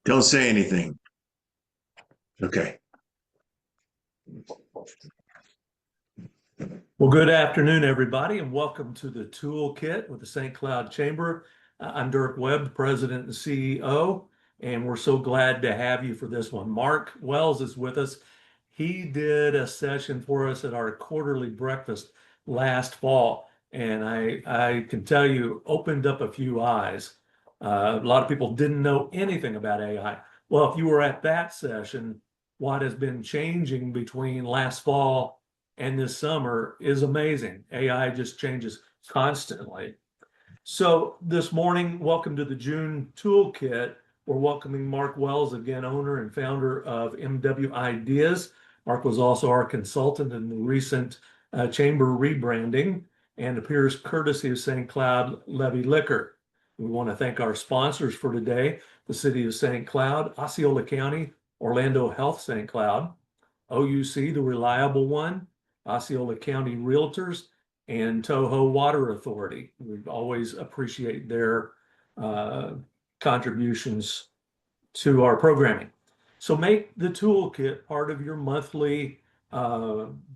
Don't say anything. Okay. Well, good afternoon, everybody, and welcome to the Toolkit with the St. Cloud Chamber. I'm Dirk Webb, President and CEO, and we're so glad to have you for this one. Mark Wells is with us. He did a session for us at our quarterly breakfast last fall, and I can tell you, opened up a few eyes. A lot of people didn't know anything about AI. Well, if you were at that session, what has been changing between last fall and this summer is amazing. AI just changes constantly. So this morning, welcome to the June Toolkit. We're welcoming Mark Wells, again, owner and founder of MW Ideas. Mark was also our consultant in the recent chamber rebranding and appears courtesy of St. Cloud Levy Liquor. We want to thank our sponsors for today, the City of St. Cloud, Osceola County, Orlando Health St. Cloud, OUC, the reliable one, Osceola County Realtors, and Toho Water Authority. We always appreciate their contributions to our programming. So make the toolkit part of your monthly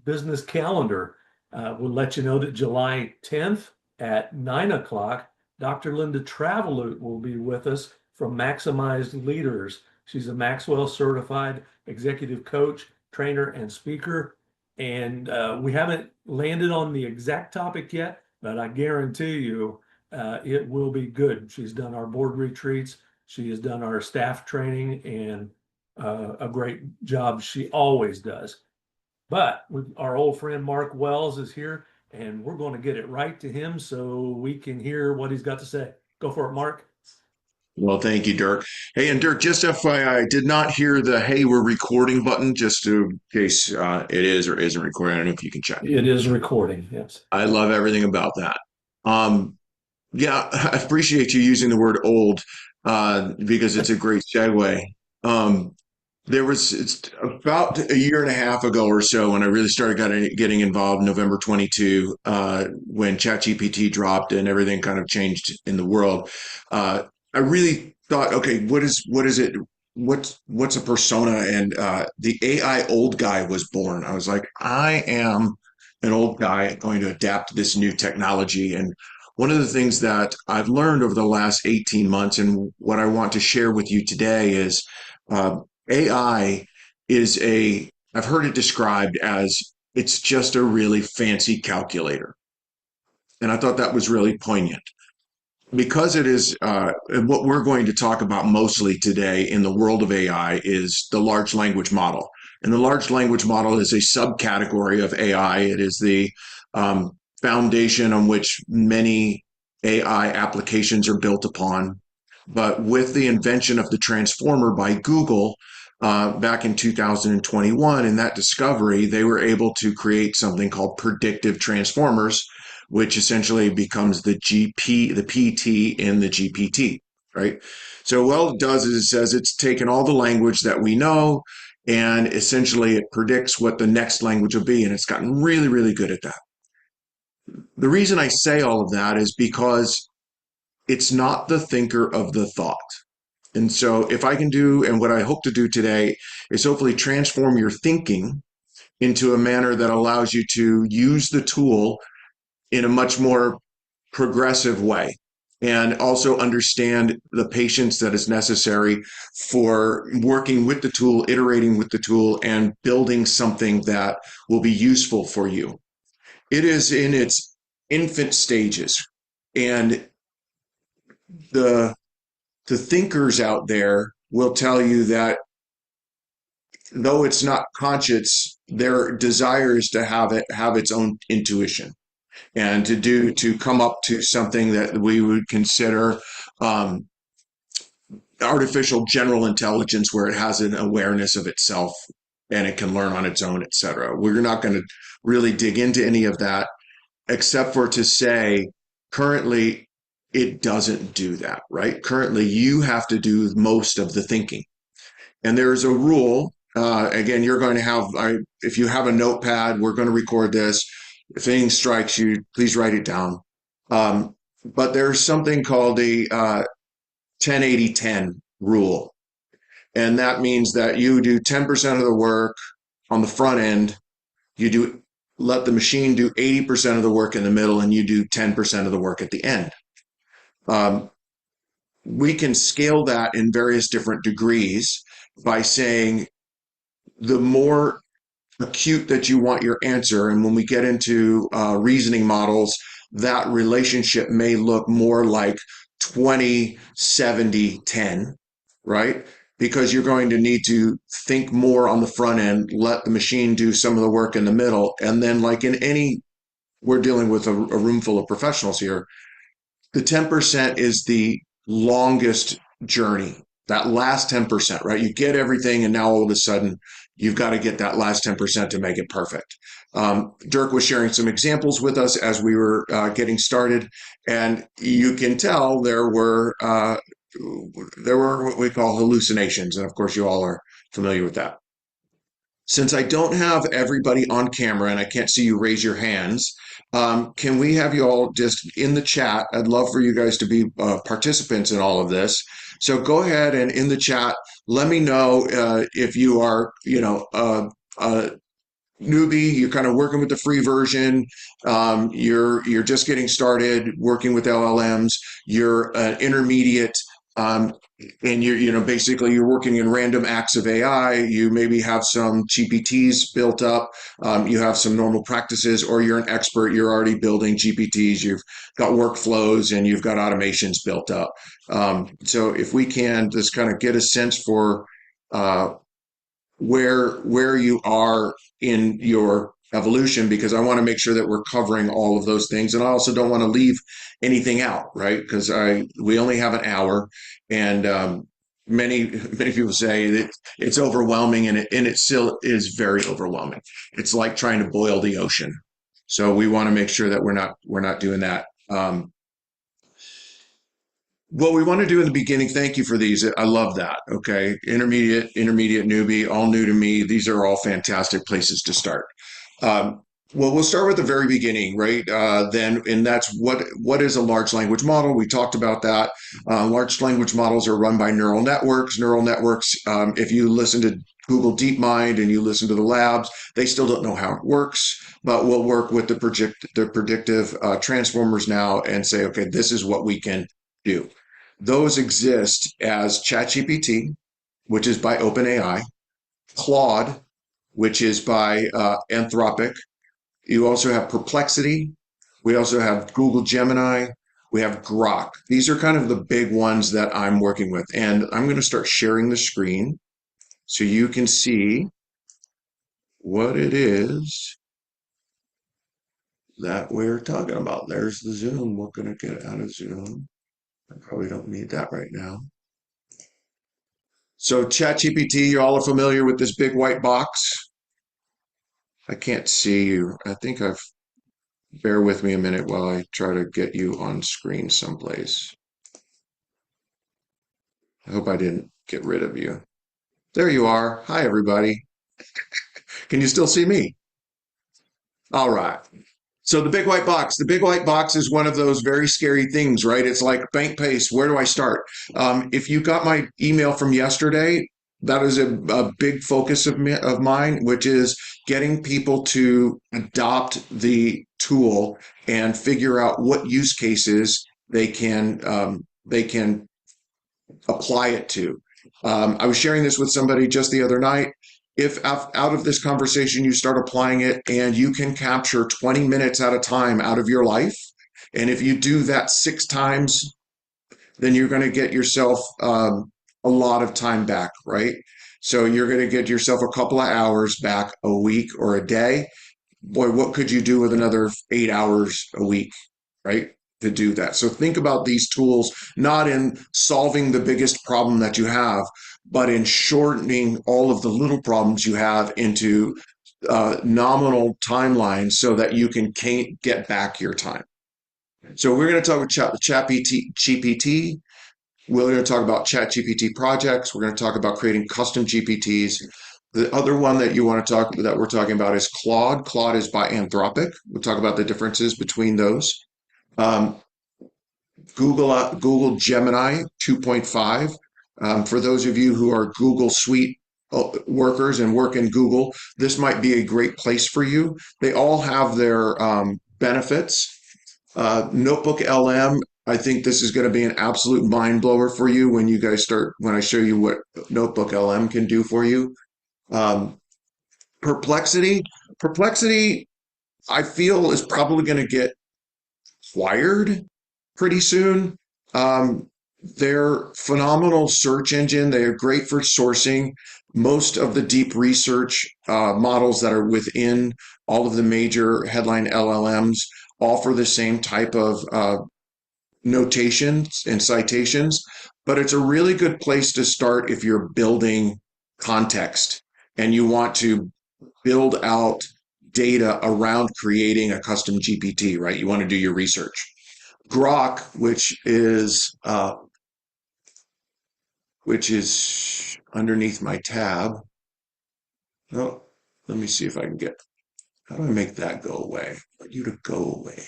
business calendar. We'll let you know that July 10th at 9 o'clock, Dr. Linda Travelut will be with us from Maximized Leaders. She's a Maxwell certified executive coach, trainer, and speaker. And we haven't landed on the exact topic yet, but I guarantee you it will be good. She's done our board retreats. She has done our staff training, and a great job she always does. But our old friend Mark Wells is here, and we're going to get it right to him so we can hear what he's got to say. Go for it, Mark. Well, thank you, Dirk. Hey, and Dirk, just FYI, I did not hear the "Hey, we're recording" button, just in case it is or isn't recording. I don't know if you can check. It is recording, yes. I love everything about that. Um, yeah, I appreciate you using the word "old" because it's a great segue. Um, it's about a year and a half ago or so when I really started getting involved, November 22, when ChatGPT dropped and everything kind of changed in the world. I really thought, okay, what is it? What's a persona? And the AI old guy was born. I was like, I am an old guy going to adapt to this new technology. And one of the things that I've learned over the last 18 months and what I want to share with you today is AI is I've heard it described as it's just a really fancy calculator. And I thought that was really poignant because it is what we're going to talk about mostly today in the world of AI is the large language model. And the large language model is a subcategory of AI. It is the foundation on which many AI applications are built upon. But with the invention of the transformer by Google back in 2021, in that discovery, they were able to create something called predictive transformers, which essentially becomes the PT in the GPT, right? So what it does is it says it's taken all the language that we know and essentially it predicts what the next language will be. And it's gotten really, really good at that. The reason I say all of that is because it's not the thinker of the thought. And so if I can do, and what I hope to do today is hopefully transform your thinking into a manner that allows you to use the tool in a much more progressive way and also understand the patience that is necessary for working with the tool, iterating with the tool, and building something that will be useful for you. It is in its infant stages, and the thinkers out there will tell you that though it's not conscious, their desire is to have its own intuition and to come up to something that we would consider um, artificial general intelligence, where it has an awareness of itself and it can learn on its own, etc. We're not going to really dig into any of that, except for to say currently it doesn't do that, right? Currently, you have to do most of the thinking. And there's a rule. Again, you're going to have, if you have a notepad, we're going to record this. If anything strikes you, please write it down. But there's something called the 10-80-10 rule. And that means that you do 10% of the work on the front end. You do let the machine do 80% of the work in the middle, and you do 10% of the work at the end. Um, we can scale that in various different degrees by saying the more acute that you want your answer. And when we get into reasoning models, that relationship may look more like 20, 70, 10, right? Because you're going to need to think more on the front end, let the machine do some of the work in the middle. And then, like in any, we're dealing with a room full of professionals here. The 10% is the longest journey. That last 10%, right? You get everything, and now all of a sudden, you've got to get that last 10% to make it perfect. Dirk was sharing some examples with us as we were getting started, and you can tell there were what we call hallucinations, and of course, you all are familiar with that. Since I don't have everybody on camera and I can't see you raise your hands, can we have you all just in the chat? I'd love for you guys to be participants in all of this. So go ahead and in the chat, let me know if you are, uh, newbie, you're kind of working with the free version, you're just getting started working with LLMs, you're an intermediate, um, and you're basically you're working in random acts of AI. You maybe have some GPTs built up, you have some normal practices, or you're an expert. You're already building GPTs. You've got workflows and you've got automations built up. So if we can just kind of get a sense for uh, where you are in your evolution, because I want to make sure that we're covering all of those things, and I also don't want to leave anything out, right? Because I we only have an hour, and many people say that it's overwhelming, and it still is very overwhelming. It's like trying to boil the ocean, so we want to make sure that we're not doing that. What we want to do in the beginning, thank you for these. I love that. Okay. Intermediate, newbie, all new to me. These are all fantastic places to start. Well, we'll start with the very beginning, right? And that's what is a large language model? We talked about that. Large language models are run by neural networks. Neural networks, if you listen to Google DeepMind and you listen to the labs, they still don't know how it works, but we'll work with the predictive transformers now and say, okay, this is what we can do. Those exist as ChatGPT, which is by OpenAI, Claude, which is by Anthropic. You also have Perplexity. We also have Google Gemini. We have Grok. These are kind of the big ones that I'm working with. And I'm going to start sharing the screen so you can see what it is that we're talking about. There's the Zoom. We're going to get out of Zoom. I probably don't need that right now. So ChatGPT, you all are familiar with this big white box. I can't see you. Bear with me a minute while I try to get you on screen someplace. I hope I didn't get rid of you. There you are. Hi, everybody. Can you still see me? All right. So the big white box is one of those very scary things, right? It's like bank pace. Where do I start? If you got my email from yesterday, that is a big focus of mine, which is getting people to adopt the tool and figure out what use cases they can apply it to. I was sharing this with somebody just the other night. If out of this conversation you start applying it and you can capture 20 minutes at a time out of your life, and if you do that 6 times, then you're going to get yourself a lot of time back, right? So you're going to get yourself a couple of hours back a week or a day. Boy, what could you do with another 8 hours a week, right? To do that. So think about these tools not in solving the biggest problem that you have, but in shortening all of the little problems you have into nominal timelines so that you can get back your time. So we're going to talk about ChatGPT. We're going to talk about ChatGPT projects. We're going to talk about creating custom GPTs. The other one that we're talking about is Claude. Claude is by Anthropic. We'll talk about the differences between those. Um, Google Gemini 2.5. For those of you who are Google Suite workers and work in Google, this might be a great place for you. They all have their benefits. Notebook LM, I think this is going to be an absolute mind blower for you when you guys start, when I show you what Notebook LM can do for you. Um, Perplexity, Perplexity, I feel is probably going to get acquired pretty soon. Um, they're phenomenal search engine. They are great for sourcing. Most of the deep research models that are within all of the major headline LLMs offer the same type of notations and citations, but it's a really good place to start if you're building context and you want to build out data around creating a custom GPT, right? You want to do your research. Grok, which is underneath my tab. Oh, let me see if I can get. How do I make that go away? I want you to go away.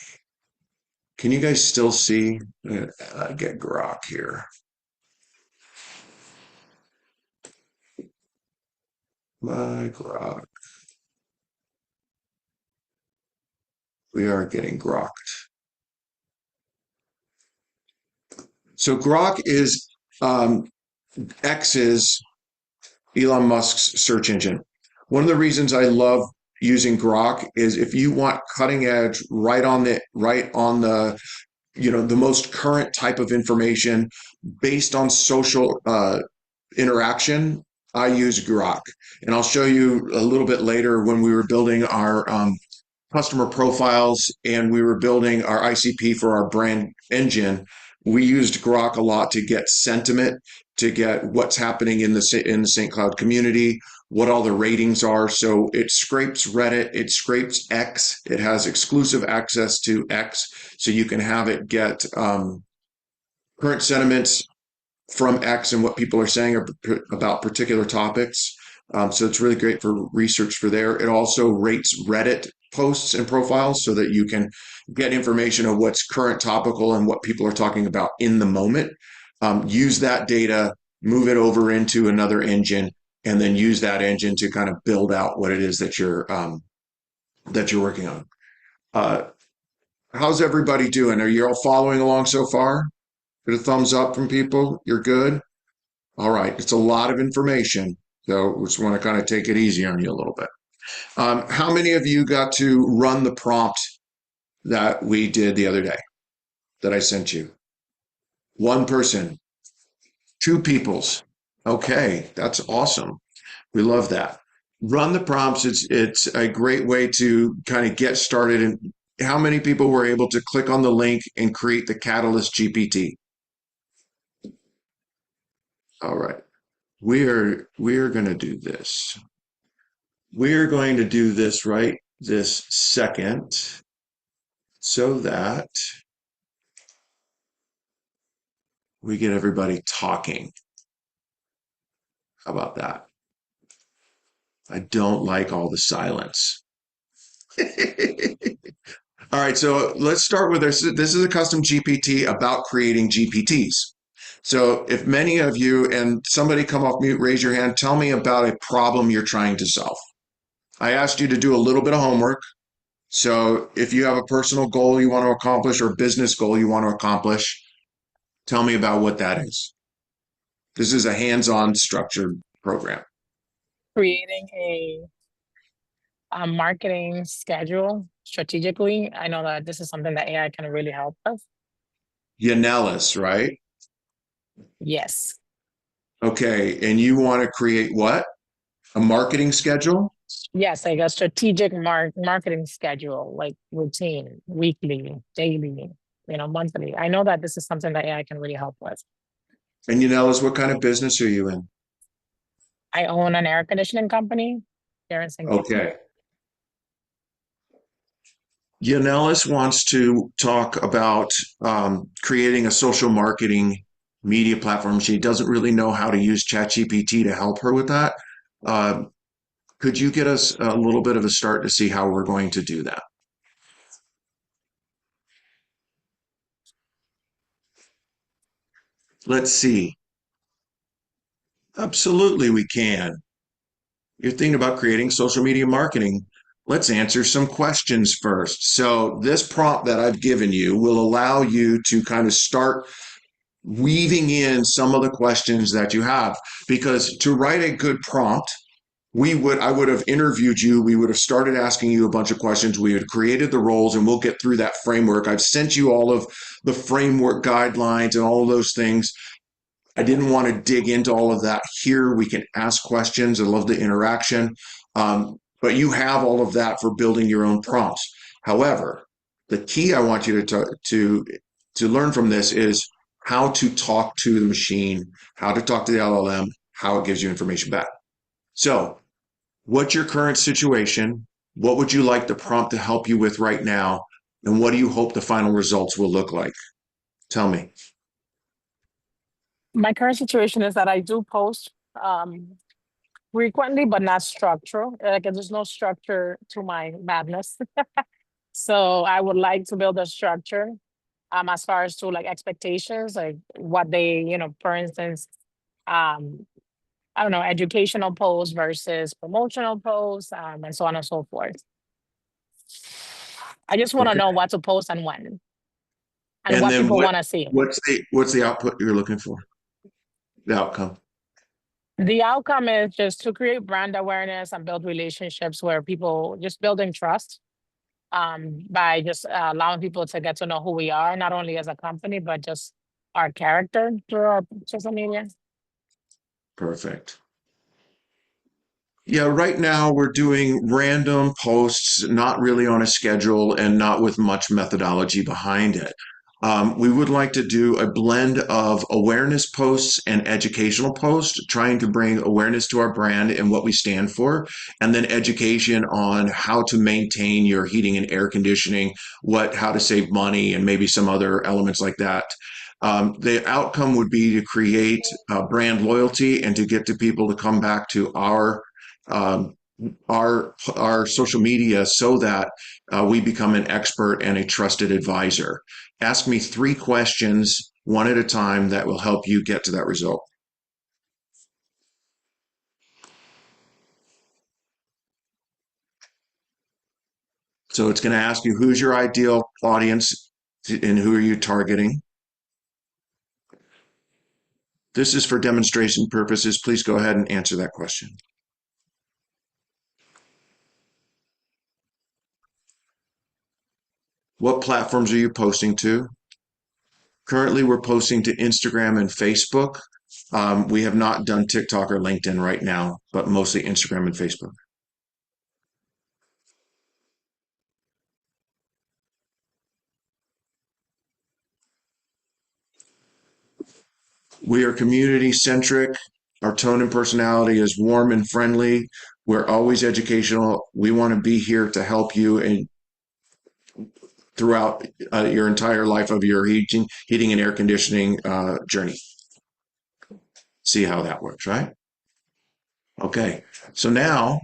Can you guys still see? Get Grok here. My Grok. We are getting grokked. So Grok is X's Elon Musk's search engine. One of the reasons I love using Grok is if you want cutting edge right on the the most current type of information based on social interaction, I use Grok. And I'll show you a little bit later when we were building our customer profiles and we were building our ICP for our brand engine. We used Grok a lot to get sentiment, to get what's happening in the St. Cloud community, what all the ratings are. So it scrapes Reddit, it scrapes X, it has exclusive access to X, so you can have it get current sentiments from X and what people are saying about particular topics. So it's really great for research for there. It also rates Reddit posts and profiles so that you can get information of what's current topical and what people are talking about in the moment. Use that data, move it over into another engine, and then use that engine to kind of build out what it is that you're working on. Uh, how's everybody doing? Are you all following along so far? Get a thumbs up from people. You're good. All right, it's a lot of information, so we just want to kind of take it easy on you a little bit. How many of you got to run the prompt that we did the other day that I sent you? One person, two peoples. Okay, that's awesome. We love that. Run the prompts. It's a great way to kind of get started. And how many people were able to click on the link and create the Catalyst GPT? All right, we're going to do this. We're going to do this right this second so that we get everybody talking. How about that? I don't like all the silence. All right, so let's start with this. This is a custom GPT about creating GPTs. So if many of you and somebody come off mute, raise your hand, tell me about a problem you're trying to solve. I asked you to do a little bit of homework. So if you have a personal goal you want to accomplish or a business goal you want to accomplish, tell me about what that is. This is a hands-on structured program. Creating a marketing schedule strategically. I know that this is something that AI can really help us. Yanellis, right? Yes. Okay, and you want to create what? A marketing schedule? Yes, like a strategic marketing schedule, like routine, weekly, daily, monthly. I know that this is something that AI can really help with. And Yanellis, what kind of business are you in? I own an air conditioning company here in St. Okay. Yanellis wants to talk about creating a social marketing media platform. She doesn't really know how to use ChatGPT to help her with that. Uh, could you get us a little bit of a start to see how we're going to do that? Let's see. Absolutely, we can. You're thinking about creating social media marketing. Let's answer some questions first. So, this prompt that I've given you will allow you to kind of start weaving in some of the questions that you have. Because to write a good prompt, I would have interviewed you. We would have started asking you a bunch of questions. We had created the roles, and we'll get through that framework. I've sent you all of the framework guidelines and all of those things. I didn't want to dig into all of that here. We can ask questions. I love the interaction. But you have all of that for building your own prompts. However, the key I want you to learn from this is how to talk to the machine, how to talk to the LLM, how it gives you information back. So, what's your current situation? What would you like the prompt to help you with right now? And what do you hope the final results will look like? Tell me. My current situation is that I do post frequently, but not structural. Like there's no structure to my madness. So I would like to build a structure as far as to like expectations, like what they, for instance, um, I don't know, educational posts versus promotional posts, and so on and so forth. I just want to Okay. know what to post and when, and And what then people want to see. what's the output you're looking for? The outcome. The outcome is just to create brand awareness and build relationships where people just building trust by just allowing people to get to know who we are, not only as a company, but just our character through our social media. Perfect. Yeah, right now we're doing random posts, not really on a schedule and not with much methodology behind it. We would like to do a blend of awareness posts and educational posts, trying to bring awareness to our brand and what we stand for, and then education on how to maintain your heating and air conditioning, how to save money, and maybe some other elements like that. The outcome would be to create brand loyalty and to get to people to come back to um, our social media so that we become an expert and a trusted advisor. Ask me 3 questions, one at a time, that will help you get to that result. So it's going to ask you who's your ideal audience and who are you targeting. This is for demonstration purposes. Please go ahead and answer that question. What platforms are you posting to? Currently, we're posting to Instagram and Facebook. We have not done TikTok or LinkedIn right now, but mostly Instagram and Facebook. We are community centric. Our tone and personality is warm and friendly. We're always educational. We want to be here to help you and throughout your entire life of your heating and air conditioning journey. See how that works, right? Okay. So now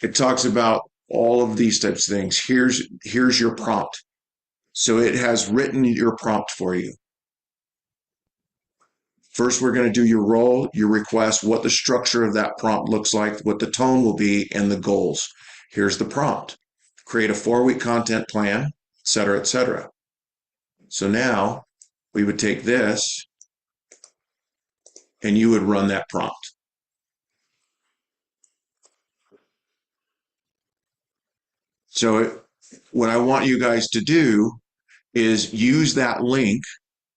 it talks about all of these types of things. Here's your prompt. So it has written your prompt for you. First, we're going to do your role, your request, what the structure of that prompt looks like, what the tone will be, and the goals. Here's the prompt. Create a 4-week content plan, et cetera, et cetera. So now we would take this and you would run that prompt. So what I want you guys to do is use that link,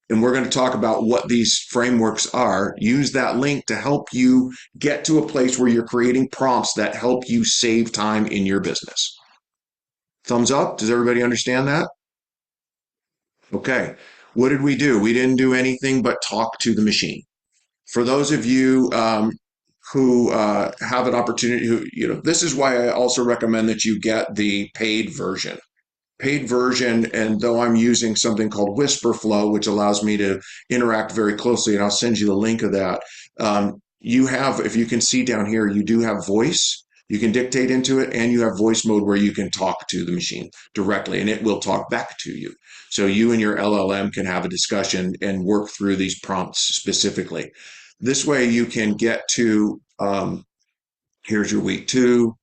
and we're going to talk about what these frameworks are. Use that link to help you get to a place where you're creating prompts that help you save time in your business. Thumbs up? Does everybody understand that? Okay. What did we do? We didn't do anything but talk to the machine. For those of you who have an opportunity, this is why I also recommend that you get the paid version. And though I'm using something called Whisper Flow, which allows me to interact very closely, and I'll send you the link of that. You have, if you can see down here, you do have voice. You can dictate into it, and you have voice mode where you can talk to the machine directly, and it will talk back to you. So you and your LLM can have a discussion and work through these prompts specifically. This way you can get to, here's your week 2,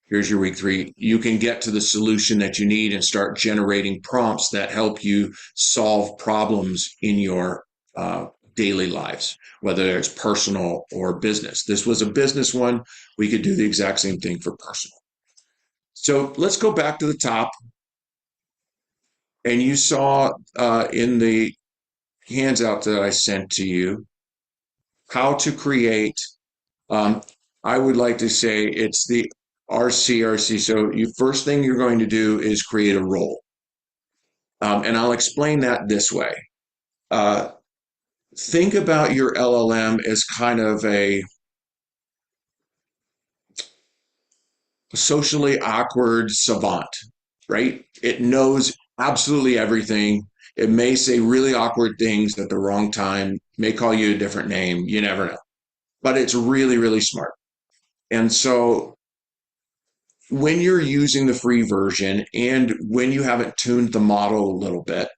here's your week 3. You can get to the solution that you need and start generating prompts that help you solve problems in your daily lives, whether it's personal or business. This was a business one. We could do the exact same thing for personal. So let's go back to the top. And you saw in the handout that I sent to you how to create, I would like to say it's the RCRC. So you first thing you're going to do is create a role. And I'll explain that this way. Think about your LLM as kind of a socially awkward savant, right? It knows absolutely everything. It may say really awkward things at the wrong time, may call you a different name. You never know. But it's really, really smart. And so when you're using the free version and when you haven't tuned the model a little bit,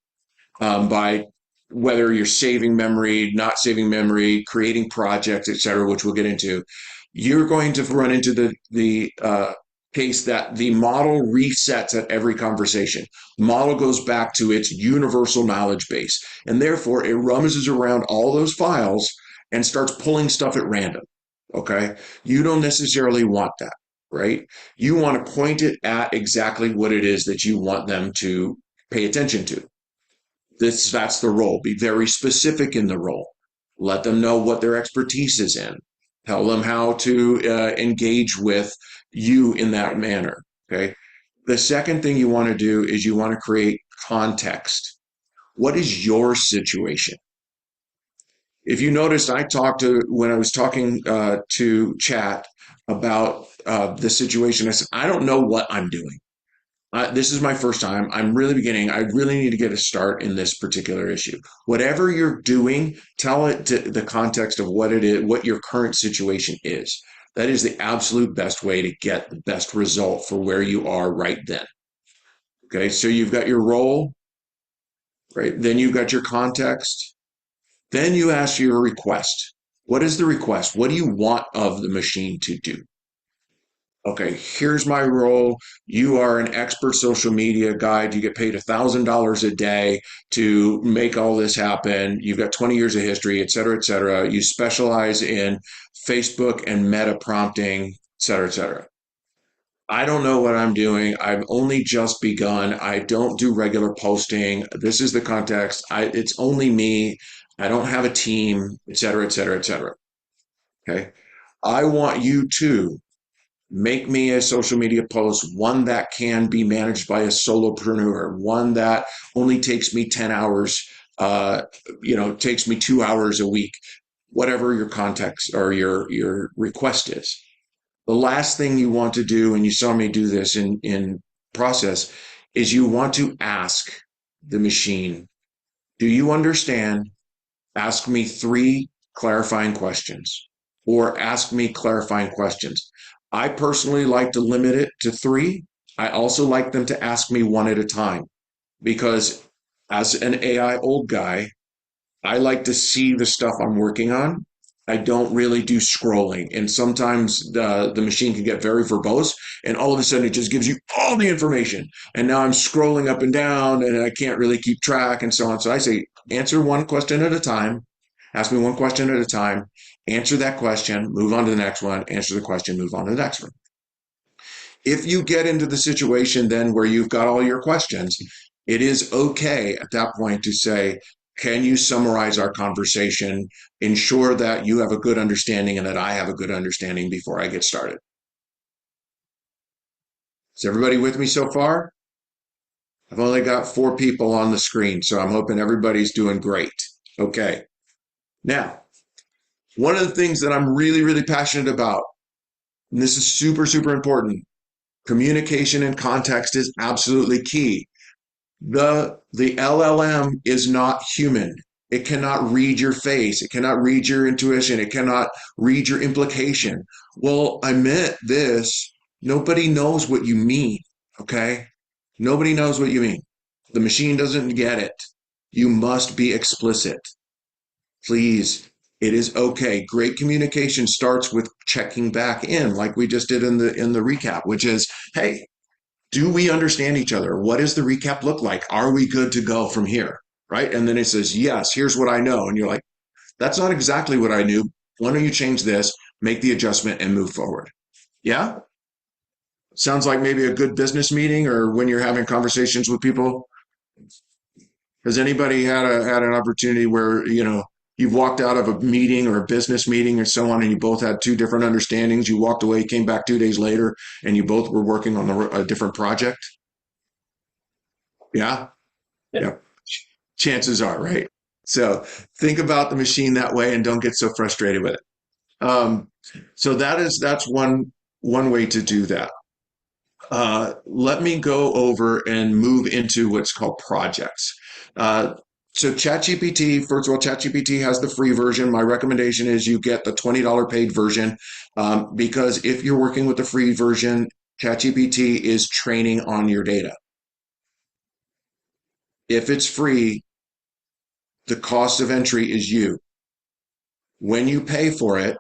by whether you're saving memory, not saving memory, creating projects, et cetera, which we'll get into, you're going to run into the case that the model resets at every conversation. The model goes back to its universal knowledge base, and therefore it rummages around all those files and starts pulling stuff at random. Okay, you don't necessarily want that, right? You want to point it at exactly what it is that you want them to pay attention to. That's the role. Be very specific in the role. Let them know what their expertise is in. Tell them how to engage with you in that manner. Okay. The second thing you want to do is you want to create context. What is your situation? If you noticed, when I was talking to chat about the situation, I said, I don't know what I'm doing. This is my first time. I'm really beginning. I really need to get a start in this particular issue. Whatever you're doing, tell it to the context of what it is, what your current situation is. That is the absolute best way to get the best result for where you are right then. Okay, so you've got your role, right? Then you've got your context. Then you ask your request. What is the request? What do you want of the machine to do? Okay, here's my role. You are an expert social media guide. You get paid $1,000 a day to make all this happen. You've got 20 years of history, et cetera, et cetera. You specialize in Facebook and meta prompting, et cetera, et cetera. I don't know what I'm doing. I've only just begun. I don't do regular posting. This is the context. It's only me. I don't have a team, et cetera, et cetera, et cetera. Okay. I want you to make me a social media post, one that can be managed by a solopreneur, one that only takes me 10 hours, takes me 2 hours a week, whatever your context or your request is. The last thing you want to do, and you saw me do this in process, is you want to ask the machine, do you understand? Ask me 3 clarifying questions, or ask me clarifying questions. I personally like to limit it to 3. I also like them to ask me one at a time because as an AI old guy, I like to see the stuff I'm working on. I don't really do scrolling. And sometimes the machine can get very verbose and all of a sudden it just gives you all the information. And now I'm scrolling up and down and I can't really keep track and so on. So I say, answer one question at a time. Ask me one question at a time. Answer that question, move on to the next one, answer the question, move on to the next one. If you get into the situation then where you've got all your questions, it is okay at that point to say, can you summarize our conversation? Ensure that you have a good understanding and that I have a good understanding before I get started. Is everybody with me so far? I've only got 4 people on the screen, so I'm hoping everybody's doing great. Okay. Now, one of the things that I'm really, really passionate about, and this is super, super important, communication and context is absolutely key. The LLM is not human. It cannot read your face. It cannot read your intuition. It cannot read your implication. Well, I meant this. Nobody knows what you mean, okay? Nobody knows what you mean. The machine doesn't get it. You must be explicit. Please It is okay. Great communication starts with checking back in, like we just did in the recap, which is, hey, do we understand each other? What does the recap look like? Are we good to go from here? Right? And then it says, yes, here's what I know. And you're like, that's not exactly what I knew. Why don't you change this, make the adjustment, and move forward? Yeah? Sounds like maybe a good business meeting or when you're having conversations with people. Has anybody had an opportunity where, you've walked out of a meeting or a business meeting or so on, and you both had two different understandings? You walked away, came back 2 days later, and you both were working on a different project? Yeah? Yeah. Yeah. Chances are, right? So think about the machine that way and don't get so frustrated with it. So that's one way to do that. Let me go over and move into what's called projects. Uh, so ChatGPT, first of all, ChatGPT has the free version. My recommendation is you get the $20 paid version, because if you're working with the free version, ChatGPT is training on your data. If it's free, the cost of entry is you. When you pay for it,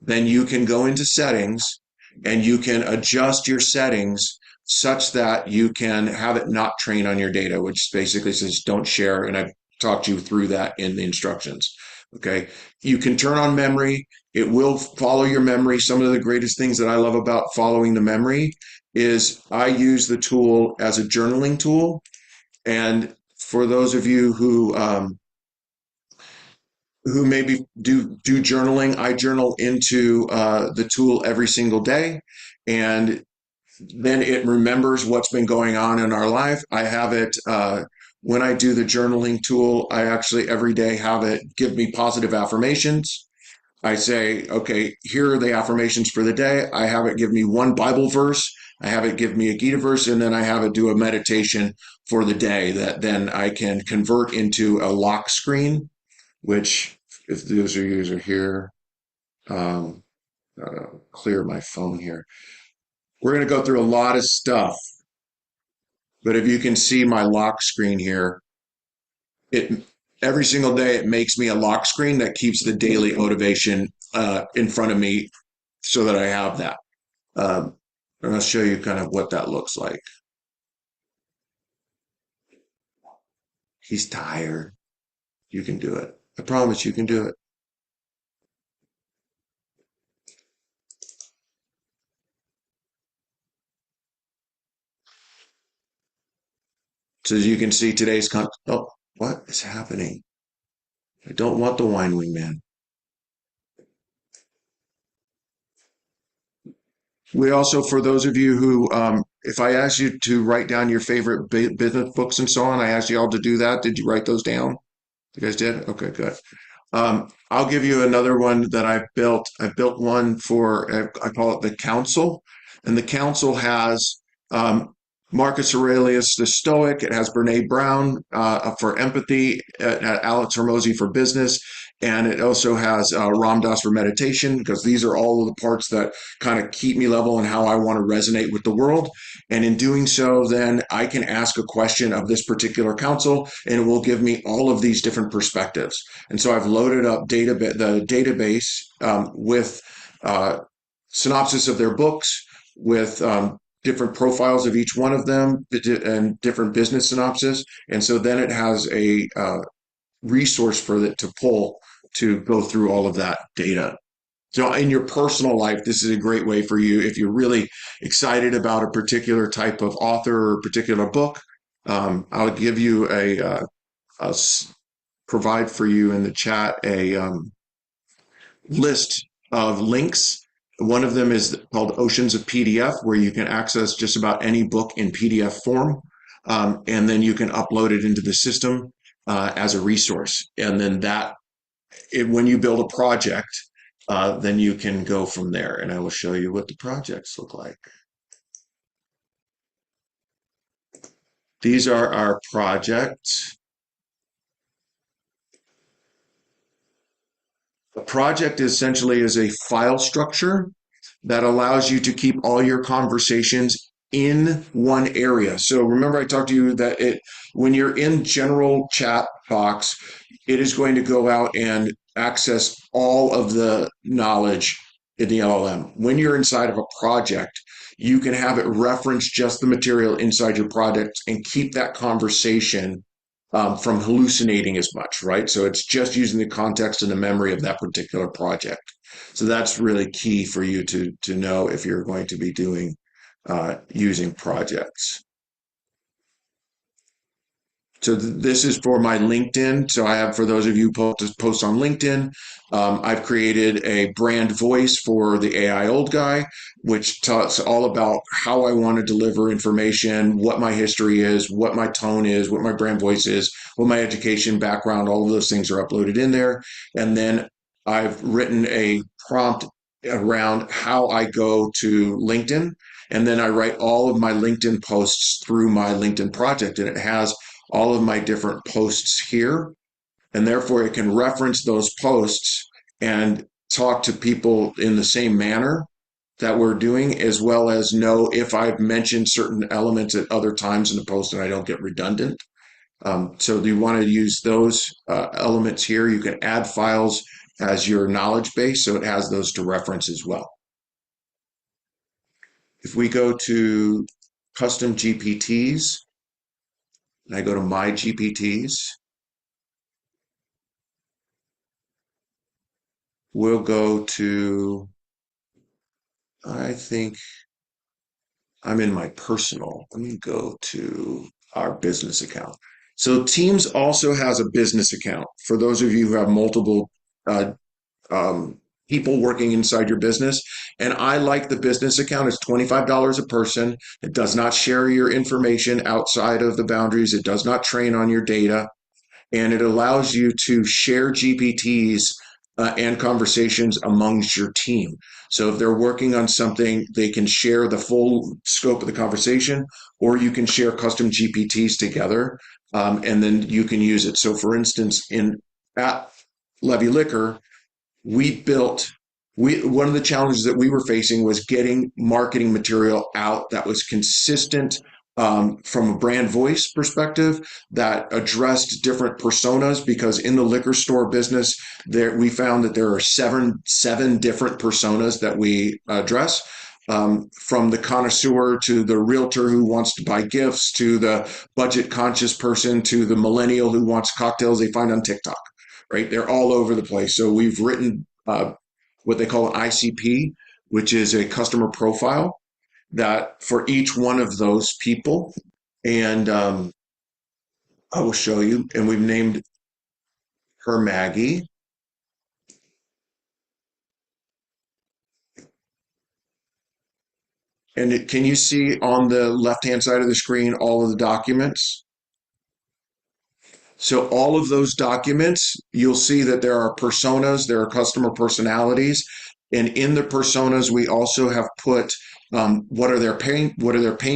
then you can go into settings and you can adjust your settings such that you can have it not train on your data, which basically says don't share. And I've talked you through that in the instructions. Okay. You can turn on memory. It will follow your memory. Some of the greatest things that I love about following the memory is I use the tool as a journaling tool. And for those of you who maybe do journaling, I journal into the tool every single day, and then it remembers what's been going on in our life. I have it when I do the journaling tool. I actually every day have it give me positive affirmations. I say, okay, here are the affirmations for the day. I have it give me one Bible verse. I have it give me a Gita verse, and then I have it do a meditation for the day that then I can convert into a lock screen, which if those of you are here, um, clear my phone here. We're going to go through a lot of stuff, but if you can see my lock screen here, it every single day it makes me a lock screen that keeps the daily motivation in front of me so that I have that. And I'll show you kind of what that looks like. He's tired. You can do it. I promise you can do it. So as you can see, today's oh, what is happening? I don't want the wine wingman. We also, for those of you who, if I asked you to write down your favorite business books and so on, I asked you all to do that. Did you write those down? You guys did? Okay, good. I'll give you another one that I've built. I built one for, I call it the Council. And the Council has Marcus Aurelius, the Stoic. It has Brene Brown for empathy, Alex Hormozy for business. And it also has Ram Dass for meditation, because these are all of the parts that kind of keep me level and how I want to resonate with the world. And in doing so, then I can ask a question of this particular council, and it will give me all of these different perspectives. And so I've loaded up the database with synopsis of their books, with different profiles of each one of them, and different business synopsis. And so then it has a resource for it to pull to go through all of that data. So in your personal life, this is a great way for you if you're really excited about a particular type of author or a particular book. I'll give you provide for you in the chat a list of links. One of them is called Oceans of PDF, where you can access just about any book in PDF form, and then you can upload it into the system as a resource. And then when you build a project, then you can go from there. And I will show you what the projects look like. These are our projects. A project essentially is a file structure that allows you to keep all your conversations in one area. So remember I talked to you that when you're in general chat box, it is going to go out and access all of the knowledge in the LLM. When you're inside of a project, you can have it reference just the material inside your project and keep that conversation from hallucinating as much, right? So it's just using the context and the memory of that particular project. So that's really key for you to know if you're going to be doing using projects. So this is for my LinkedIn. So I have, for those of you who post on LinkedIn, I've created a brand voice for the AI old guy, which talks all about how I want to deliver information, what my history is, what my tone is, what my brand voice is, what my education background, all of those things are uploaded in there. And then I've written a prompt around how I go to LinkedIn. And then I write all of my LinkedIn posts through my LinkedIn project, and it has all of my different posts here, and therefore it can reference those posts and talk to people in the same manner that we're doing, as well as know if I've mentioned certain elements at other times in the post and I don't get redundant. So do you want to use those elements here? You can add files as your knowledge base, so it has those to reference as well. If we go to custom GPTs, and I go to my GPTs, we'll go to, I think I'm in my personal. Let me go to our business account. So Teams also has a business account for those of you who have multiple uh, people working inside your business. And I like the business account. It's $25 a person. It does not share your information outside of the boundaries. It does not train on your data, and it allows you to share GPTs and conversations amongst your team. So if they're working on something, they can share the full scope of the conversation, or you can share custom GPTs together, and then you can use it. So for instance, at Levy Liquor, we built one of the challenges that we were facing was getting marketing material out that was consistent, from a brand voice perspective, that addressed different personas, because in the liquor store business there we found that there are seven different personas that we address, from the connoisseur to the realtor who wants to buy gifts, to the budget conscious person, to the millennial who wants cocktails they find on TikTok, right? They're all over the place. So we've written what they call an ICP, which is a customer profile that for each one of those people. And I will show you. And we've named her Maggie. And can you see on the left-hand side of the screen all of the documents? So all of those documents, you'll see that there are personas, there are customer personalities, and in the personas, we also have put what are their pain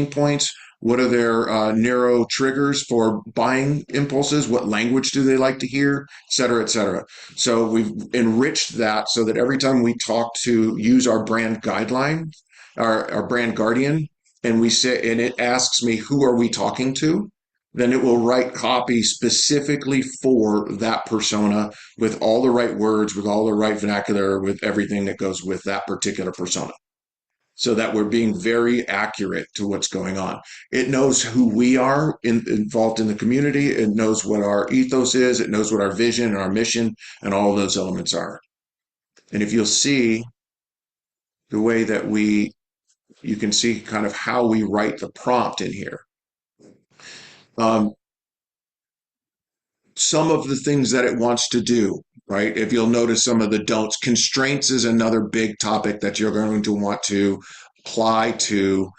points, what are their neuro triggers for buying impulses, what language do they like to hear, et cetera, et cetera. So we've enriched that so that every time we talk to use our brand guideline, our brand guardian, and we say, and it asks me, who are we talking to? Then it will write copy specifically for that persona with all the right words, with all the right vernacular, with everything that goes with that particular persona, so that we're being very accurate to what's going on. It knows who we are involved in the community. It knows what our ethos is. It knows what our vision and our mission and all those elements are. And if you'll see the way that you can see kind of how we write the prompt in here. Some of the things that it wants to do, right? If you'll notice some of the don'ts, constraints is another big topic that you're going to want to apply to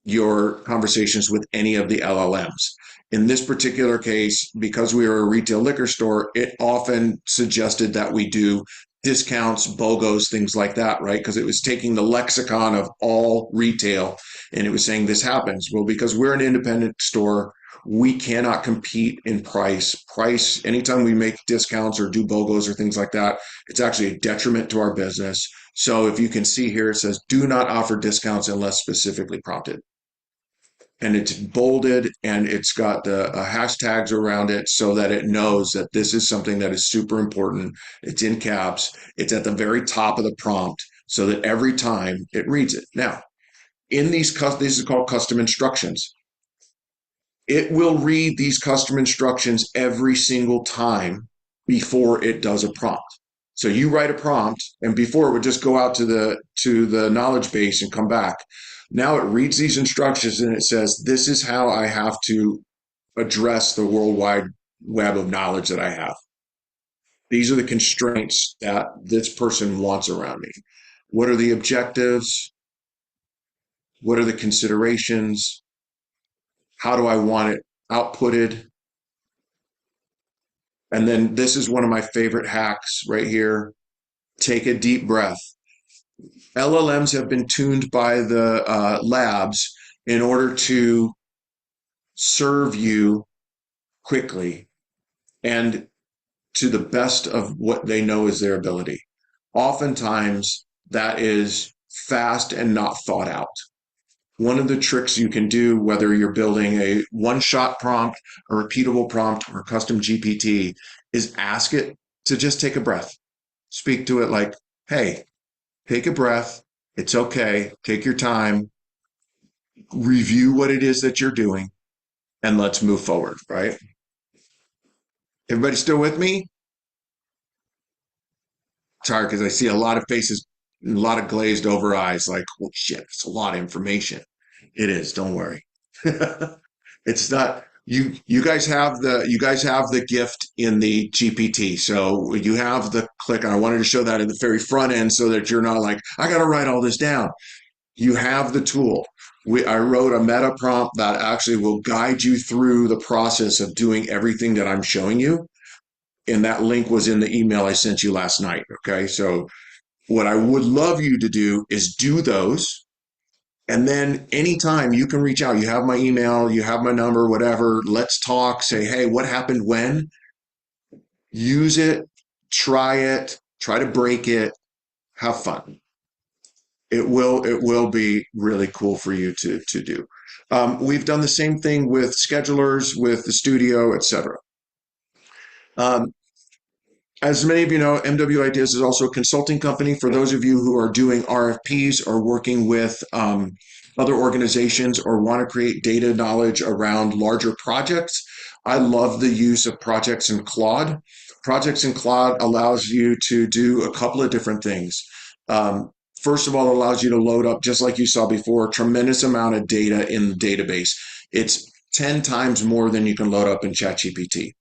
your conversations with any of the LLMs. In this particular case, because we are a retail liquor store, it often suggested that we do discounts, BOGOs, things like that, right? Because it was taking the lexicon of all retail and it was saying this happens. Well, because we're an independent store, we cannot compete in price. Anytime we make discounts or do BOGOs or things like that, it's actually a detriment to our business. So if you can see here, it says, do not offer discounts unless specifically prompted. and it's bolded and it's got the hashtags around it so that it knows that this is something that is super important. It's in caps. It's at the very top of the prompt so that every time it reads it. Now, in these is called custom instructions. It will read these custom instructions every single time before it does a prompt. So you write a prompt, and before it would just go out to the knowledge base and come back. Now it reads these instructions and it says, this is how I have to address the worldwide web of knowledge that I have. These are the constraints that this person wants around me. What are the objectives? What are the considerations? How do I want it outputted? And then this is one of my favorite hacks right here. Take a deep breath. LLMs have been tuned by the labs in order to serve you quickly and to the best of what they know is their ability. Oftentimes, that is fast and not thought out. One of the tricks you can do, whether you're building a one-shot prompt, a repeatable prompt, or custom GPT, is ask it to just take a breath. Speak to it like, hey, take a breath. It's okay. Take your time. Review what it is that you're doing, and let's move forward, right? Everybody still with me? Sorry, because I see a lot of faces, a lot of glazed over eyes, like, well, shit, it's a lot of information. It is, don't worry. It's not you guys have the gift in the GPT. So you have the click, and I wanted to show that in the very front end so that you're not like, I gotta write all this down. You have the tool. I wrote a meta prompt that actually will guide you through the process of doing everything that I'm showing you. And that link was in the email I sent you last night. Okay. So what I would love you to do is do those. And then anytime you can reach out, you have my email, you have my number, whatever. Let's talk, say, hey, what happened when? Use it, try to break it, have fun. It will be really cool for you to do. We've done the same thing with schedulers, with the studio, etc. Um, As many of you know, MW Ideas is also a consulting company for those of you who are doing RFPs or working with other organizations or want to create data knowledge around larger projects. I love the use of projects in Claude. Projects in Claude allows you to do a couple of different things. First of all, it allows you to load up, just like you saw before, a tremendous amount of data in the database. It's 10 times more than you can load up in ChaptGPT.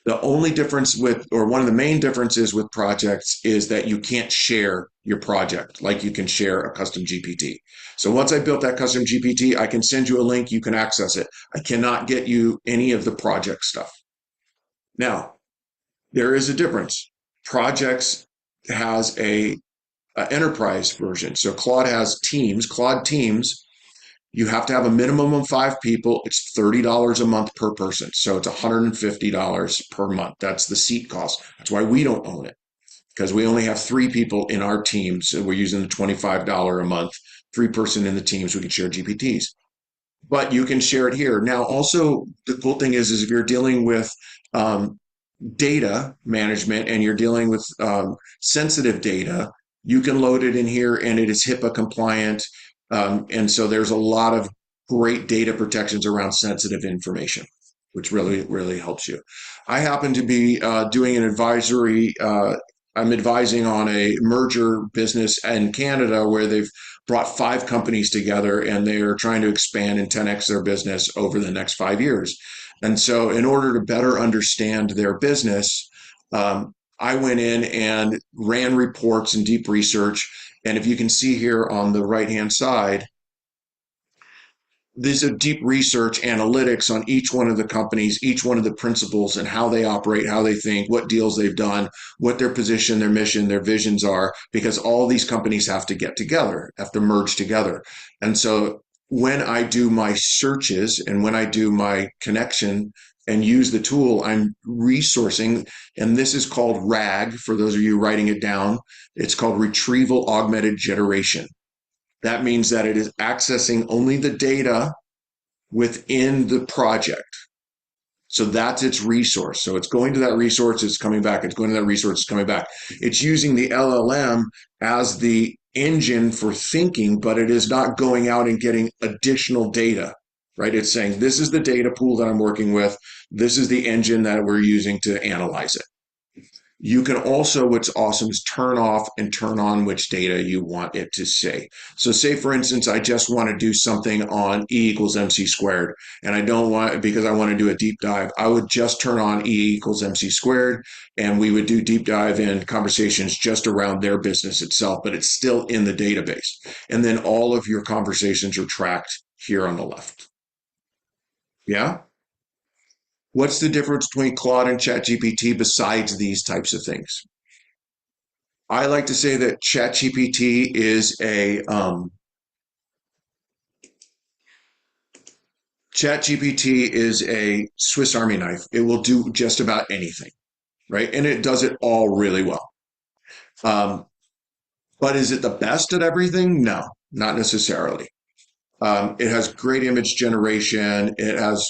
The only difference with, or one of the main differences with projects is that you can't share your project like you can share a custom GPT. So once I built that custom GPT, I can send you a link, you can access it. I cannot get you any of the project stuff. Now, there is a difference. Projects has a enterprise version. So Claude has teams, Claude Teams. You have to have a minimum of 5 people. It's $30 a month per person. So it's $150 per month. That's the seat cost. That's why we don't own it, because we only have 3 people in our team. So we're using the $25 a month, 3-person in the teams. We can share GPTs, but you can share it here. Now, also, the cool thing is if you're dealing with data management and you're dealing with sensitive data, you can load it in here and it is HIPAA compliant. And so there's a lot of great data protections around sensitive information, which really, really helps you. I happen to be doing an advisory. I'm advising on a merger business in Canada where they've brought 5 companies together and they are trying to expand and 10x their business over the next 5 years. And so in order to better understand their business, I went in and ran reports and deep research. And if you can see here on the right-hand side, these are deep research analytics on each one of the companies, each one of the principals and how they operate, how they think, what deals they've done, what their position, their mission, their visions are, because all these companies have to get together, have to merge together. And so when I do my searches and when I do my connection and use the tool, I'm resourcing, and this is called RAG for those of you writing it down. It's called Retrieval Augmented Generation. That means that it is accessing only the data within the project. So that's its resource. So it's going to that resource, it's coming back. It's going to that resource, it's coming back. It's using the LLM as the engine for thinking, but it is not going out and getting additional data, right? It's saying, this is the data pool that I'm working with. This is the engine that we're using to analyze it. You can also, what's awesome is turn off and turn on which data you want it to say. So say, for instance, I just want to do something on E equals MC squared, and I don't want, because I want to do a deep dive, I would just turn on E equals MC squared, and we would do deep dive in conversations just around their business itself, but it's still in the database. And then all of your conversations are tracked here on the left. Yeah? What's the difference between Claude and ChatGPT besides these types of things? I like to say that ChatGPT is a Swiss Army knife. It will do just about anything, right? And it does it all really well. But is it the best at everything? No, not necessarily. It has great image generation. It has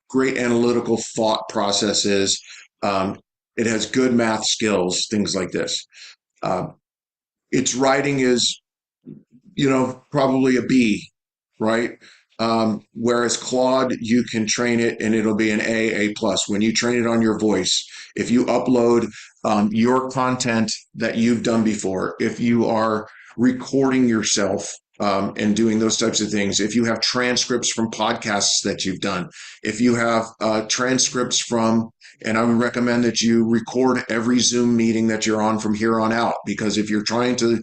great analytical thought processes. It has good math skills, things like this. Its writing is, probably a B, right? Whereas Claude, you can train it and it'll be an A plus. When you train it on your voice, if you upload your content that you've done before, if you are recording yourself and doing those types of things, if you have transcripts from podcasts that you've done, if you have transcripts from, and I would recommend that you record every Zoom meeting that you're on from here on out, because if you're trying to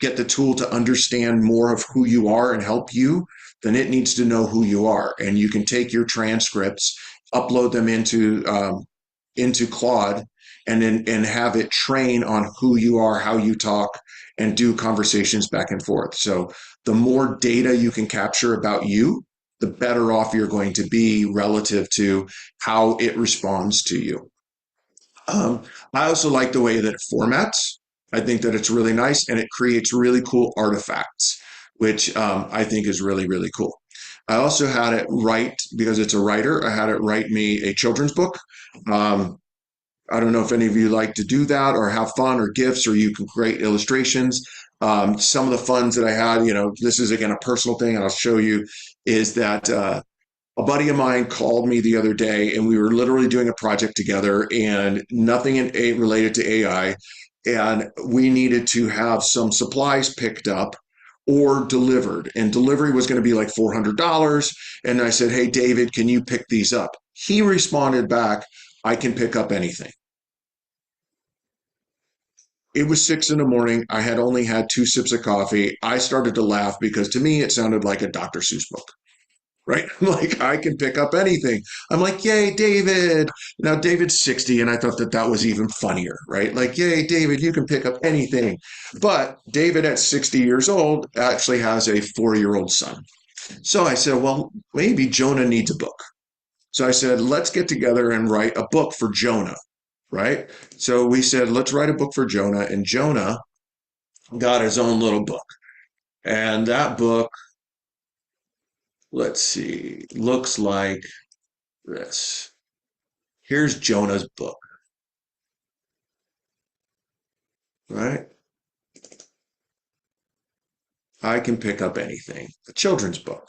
get the tool to understand more of who you are and help you, then it needs to know who you are. And you can take your transcripts, upload them into Claude, and have it train on who you are, how you talk, and do conversations back and forth. So the more data you can capture about you, the better off you're going to be relative to how it responds to you. I also like the way that it formats. I think that it's really nice, and it creates really cool artifacts, which I think is really, really cool. I also had it write, because it's a writer, I had it write me a children's book. I don't know if any of you like to do that or have fun or gifts, or you can create illustrations. Some of the funds that I had, this is again a personal thing, and I'll show you, is that a buddy of mine called me the other day, and we were literally doing a project together, and nothing related to AI. And we needed to have some supplies picked up or delivered, and delivery was going to be like $400. And I said, hey, David, can you pick these up? He responded back, I can pick up anything. It was 6 a.m. I had only had 2 sips of coffee. I started to laugh because to me, it sounded like a Dr. Seuss book, right? I'm like, I can pick up anything. I'm like, yay, David. Now, David's 60, and I thought that that was even funnier, right? Like, yay, David, you can pick up anything. But David at 60 years old actually has a 4-year-old son. So I said, well, maybe Jonah needs a book. So I said, let's get together and write a book for Jonah, right? So we said, let's write a book for Jonah. And Jonah got his own little book. And that book, let's see, looks like this. Here's Jonah's book, right? I can pick up anything. A children's book.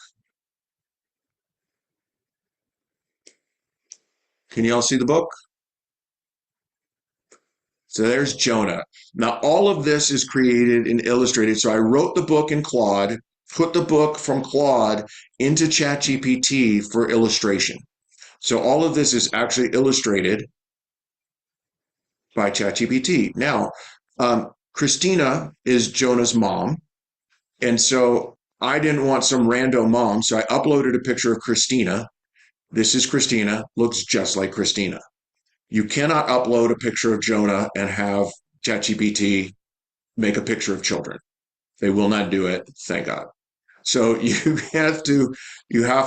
Can you all see the book? So there's Jonah. Now, all of this is created and illustrated. So I wrote the book in Claude, put the book from Claude into ChatGPT for illustration. So all of this is actually illustrated by ChatGPT. Now, Christina is Jonah's mom. And so I didn't want some random mom. So I uploaded a picture of Christina. This is Christina, looks just like Christina. You cannot upload a picture of Jonah and have ChatGPT make a picture of children. They will not do it, thank God. So you have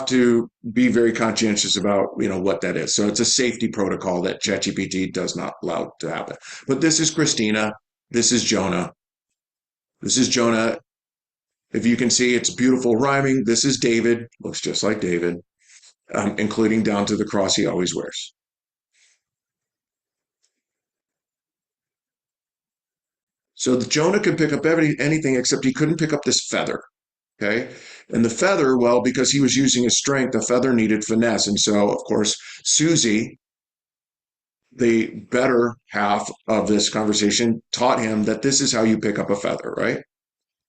to be very conscientious about what that is. So it's a safety protocol that ChatGPT does not allow to happen. But this is Christina. This is Jonah. This is Jonah If you can see, it's beautiful rhyming. This is David, looks just like David, including down to the cross he always wears. So Jonah could pick up anything except he couldn't pick up this feather. Okay. And the feather, well, because he was using his strength, the feather needed finesse. And so, of course, Susie, the better half of this conversation, taught him that this is how you pick up a feather, right?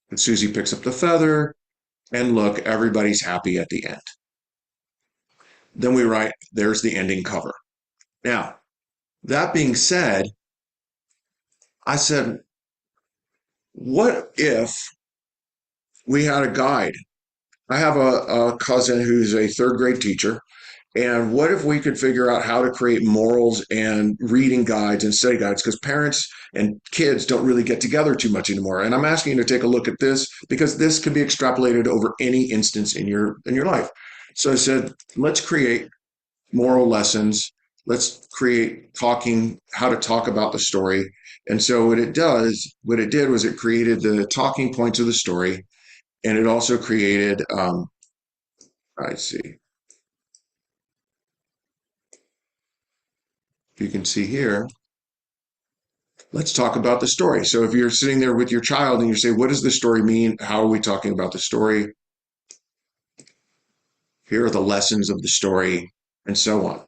And Susie picks up the feather, and look, everybody's happy at the end. Then we write, there's the ending cover. Now, that being said, I said, what if we had a guide? I have a cousin who's a third grade teacher. And what if we could figure out how to create morals and reading guides and study guides? Because parents and kids don't really get together too much anymore. And I'm asking you to take a look at this because this can be extrapolated over any instance in your life. So I said, let's create moral lessons. Let's create how to talk about the story. And so what it did was it created the talking points of the story, and it also created, I see. You can see here, let's talk about the story. So if you're sitting there with your child and you say, what does the story mean? How are we talking about the story? Here are the lessons of the story, and so on.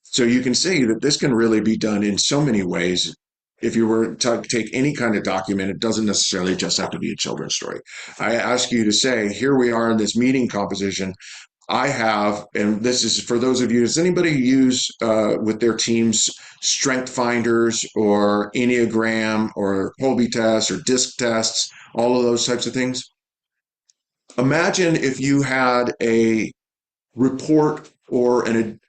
So you can see that this can really be done in so many ways. If you were to take any kind of document, it doesn't necessarily just have to be a children's story. I ask you to say, here we are in this meeting composition. I have, and this is for those of you, does anybody use with their teams strength finders or Enneagram or Kolbe tests or DISC tests, all of those types of things? Imagine if you had a report or an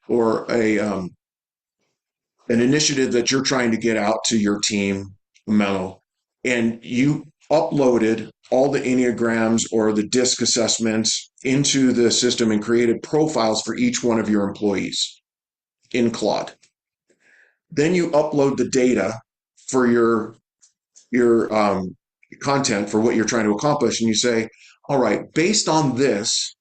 initiative that you're trying to get out to your team, a memo, and you uploaded all the Enneagrams or the DISC assessments into the system and created profiles for each one of your employees in Claude. Then you upload the data for your content for what you're trying to accomplish, and you say, all right, based on this,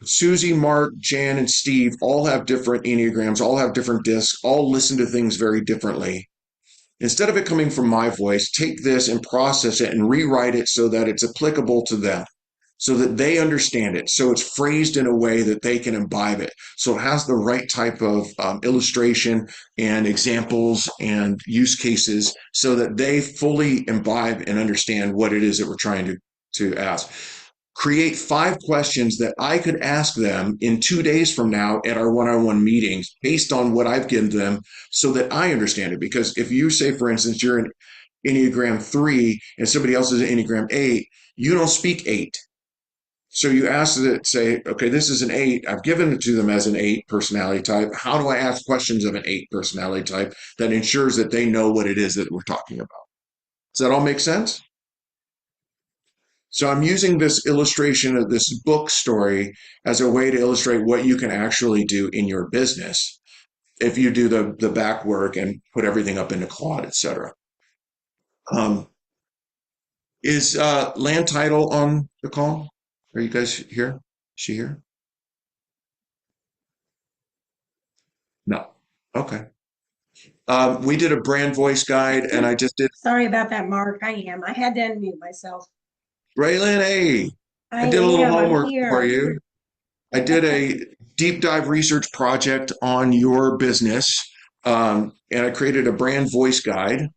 Susie, Mark, Jan, and Steve all have different Enneagrams, all have different discs, all listen to things very differently. Instead of it coming from my voice, take this and process it and rewrite it so that it's applicable to them, so that they understand it. So it's phrased in a way that they can imbibe it. So it has the right type of illustration and examples and use cases so that they fully imbibe and understand what it is that we're trying to ask. Create 5 questions that I could ask them in 2 days from now at our one-on-one meetings based on what I've given them so that I understand it. Because if you say, for instance, you're an Enneagram 3 and somebody else is an Enneagram 8, you don't speak 8. So you ask it, say, okay, this is an 8. I've given it to them as an 8 personality type. How do I ask questions of an 8 personality type that ensures that they know what it is that we're talking about? Does that all make sense? So I'm using this illustration of this book story as a way to illustrate what you can actually do in your business if you do the back work and put everything up into Claude, etc. Is land title on the call? Are you guys here? Is she here? No. Okay. We did a brand voice guide, and I just did. Sorry about that, Mark. I am. I had to unmute myself. Raylan, hey, I did a little homework for you. I did a deep dive research project on your business, and I created a brand voice guide.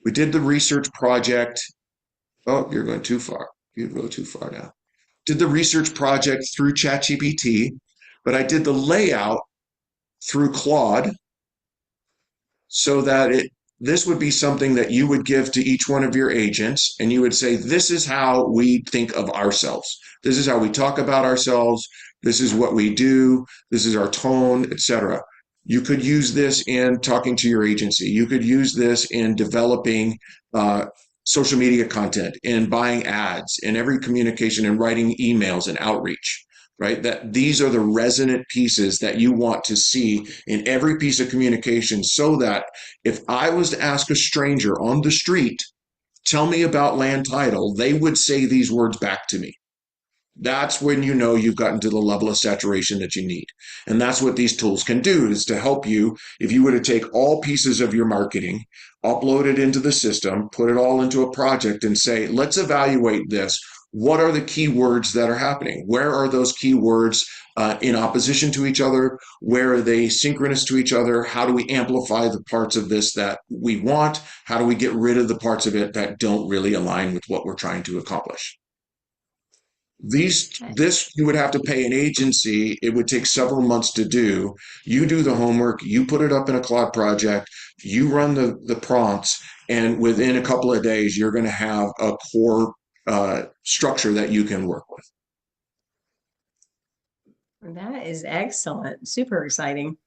We did the research project. Oh, you're going too far. You go too far now. Did the research project through ChaptGPT, but I did the layout through Claude so that this would be something that you would give to each one of your agents, and you would say, this is how we think of ourselves. This is how we talk about ourselves. This is what we do. This is our tone, etc. You could use this in talking to your agency. You could use this in developing social media content, in buying ads, in every communication, and writing emails and outreach. Right? That these are the resonant pieces that you want to see in every piece of communication so that if I was to ask a stranger on the street tell me about land title, they would say these words back to me. That's when you know you've gotten to the level of saturation that you need. And that's what these tools can do, is to help you. If you were to take all pieces of your marketing, upload it into the system, put it all into a project and say, let's evaluate this. What are the keywords that are happening? Where are those keywords in opposition to each other? Where are they synchronous to each other? How do we amplify the parts of this that we want? How do we get rid of the parts of it that don't really align with what we're trying to accomplish? This you would have to pay an agency. It would take several months to do. You do the homework, you put it up in a cloud project, you run the prompts, and within a couple of days, you're going to have a core structure that you can work with. That is excellent. Super exciting.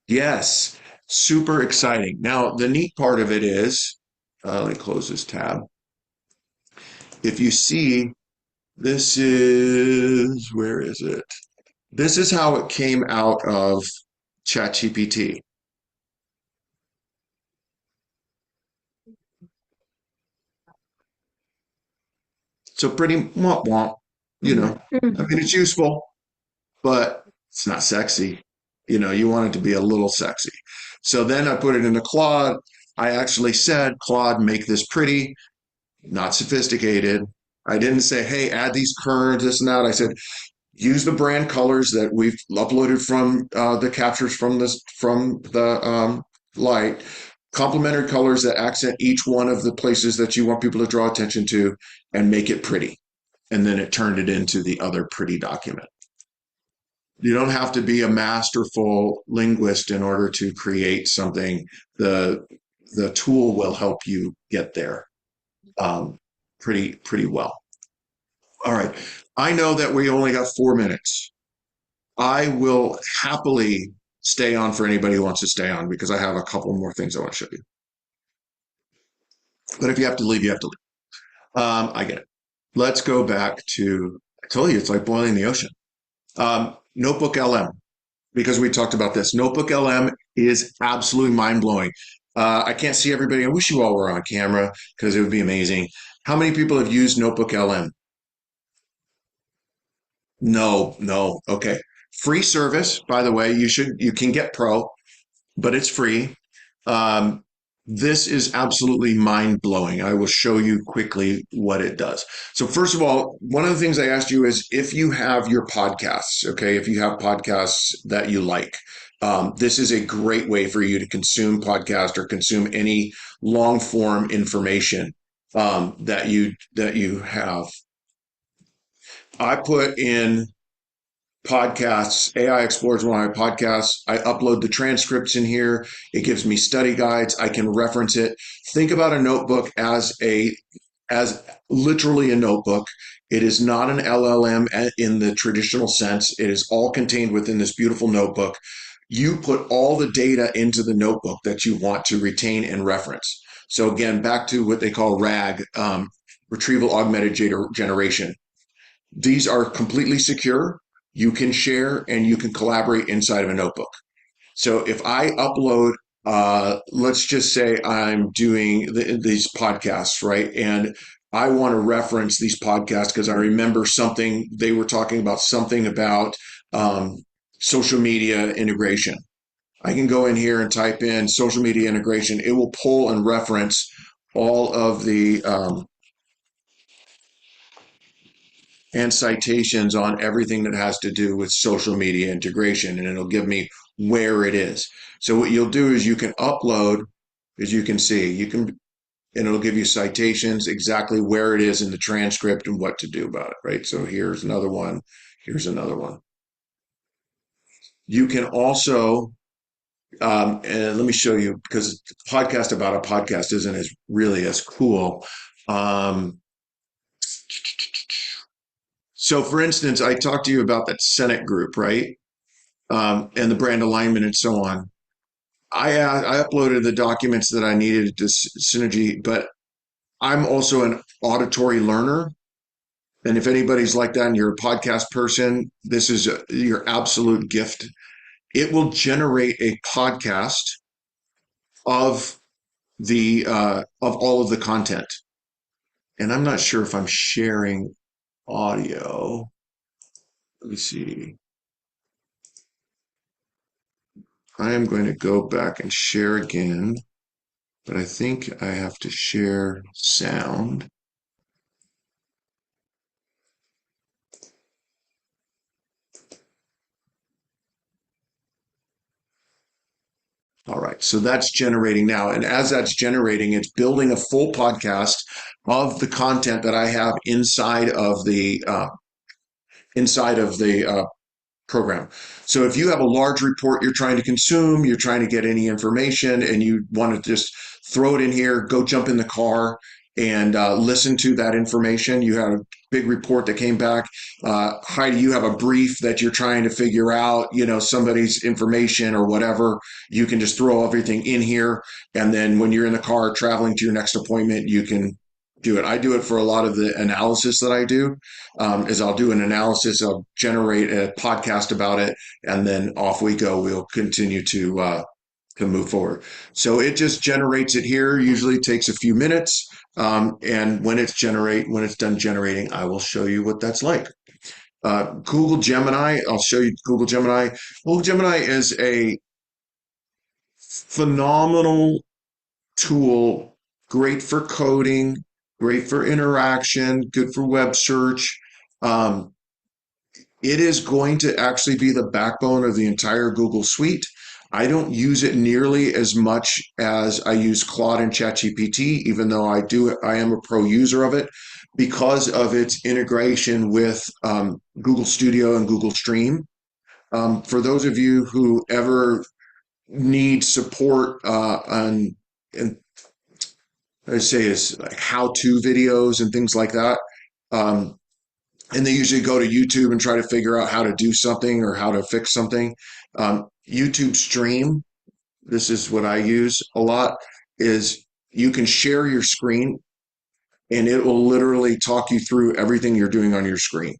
Yes, super exciting. Now, the neat part of it is, let me close this tab. If you see, this is, where is it? This is how it came out of ChaptGPT. So pretty womp womp, you know. I mean, it's useful, but it's not sexy. You know, you want it to be a little sexy. So then I put it into Claude. I actually said, Claude, make this pretty, not sophisticated. I didn't say, hey, add these kerns, this and that. I said, use the brand colors that we've uploaded from the captures from the light, complementary colors that accent each one of the places that you want people to draw attention to, and make it pretty. And then it turned it into the other pretty document. You don't have to be a masterful linguist in order to create something. The tool will help you get there pretty well. All right. I know that we only got 4 minutes. I will happily stay on for anybody who wants to stay on, because I have a couple more things I want to show you. But if you have to leave, you have to leave. I get it. Let's go back to, I told you, it's like boiling the ocean. Notebook LM, because we talked about this. Notebook LM is absolutely mind-blowing. I can't see everybody. I wish you all were on camera because it would be amazing. How many people have used Notebook LM? No. Okay. Free service, by the way. You can get pro, but it's free. Um, this is absolutely mind blowing. I will show you quickly what it does. So first of all, one of the things I asked you is if you have your podcasts, okay, if you have podcasts that you like, this is a great way for you to consume podcast or consume any long form information that you have. I put in podcasts. AI explores one of my podcasts. I upload the transcripts in here. It gives me study guides. I can reference it. Think about a notebook as literally a notebook. It is not an LLM in the traditional sense. It is all contained within this beautiful notebook. You put all the data into the notebook that you want to retain and reference. So again, back to what they call RAG, retrieval augmented generation. These are completely secure. You can share and you can collaborate inside of a notebook. So if I upload, let's just say I'm doing these podcasts, right? And I want to reference these podcasts because I remember something they were talking about, something about social media integration. I can go in here and type in social media integration. It will pull and reference all of the and citations on everything that has to do with social media integration, and it'll give me where it is. So what you'll do is you can upload, as you can see, and it'll give you citations, exactly where it is in the transcript and what to do about it, right? So here's another one. Here's another one. You can also, and let me show you, because a podcast about a podcast isn't really as cool. So for instance, I talked to you about that Senate group, right? And the brand alignment and so on. I uploaded the documents that I needed to Synergy, but I'm also an auditory learner. And if anybody's like that and you're a podcast person, this is your absolute gift. It will generate a podcast of the of all of the content. and I'm not sure if I'm sharing audio. Let me see. I am going to go back and share again, but I think I have to share sound. All right, so that's generating now. And as that's generating, it's building a full podcast of the content that I have inside of the program. So if you have a large report you're trying to consume, you're trying to get any information, and you want to just throw it in here, go jump in the car and listen to that information. You have a big report that came back. Heidi, you have a brief that you're trying to figure out, somebody's information or whatever. You can just throw everything in here. And then when you're in the car traveling to your next appointment, you can do it. I do it for a lot of the analysis that I do. Is I'll do an analysis, I'll generate a podcast about it, and then off we go. We'll continue to move forward. So it just generates it here. Usually takes a few minutes, and when it's done generating, I will show you what that's like. Google Gemini. I'll show you Google Gemini. Google Gemini is a phenomenal tool, great for coding, great for interaction, good for web search. Um, it is going to actually be the backbone of the entire Google suite. I don't use it nearly as much as I use Claude and ChaptGPT, even though I am a pro user of it because of its integration with Google Studio and Google Stream. For those of you who ever need support and I say is like how-to videos and things like that. And they usually go to YouTube and try to figure out how to do something or how to fix something. YouTube Stream, this is what I use a lot, is you can share your screen and it will literally talk you through everything you're doing on your screen.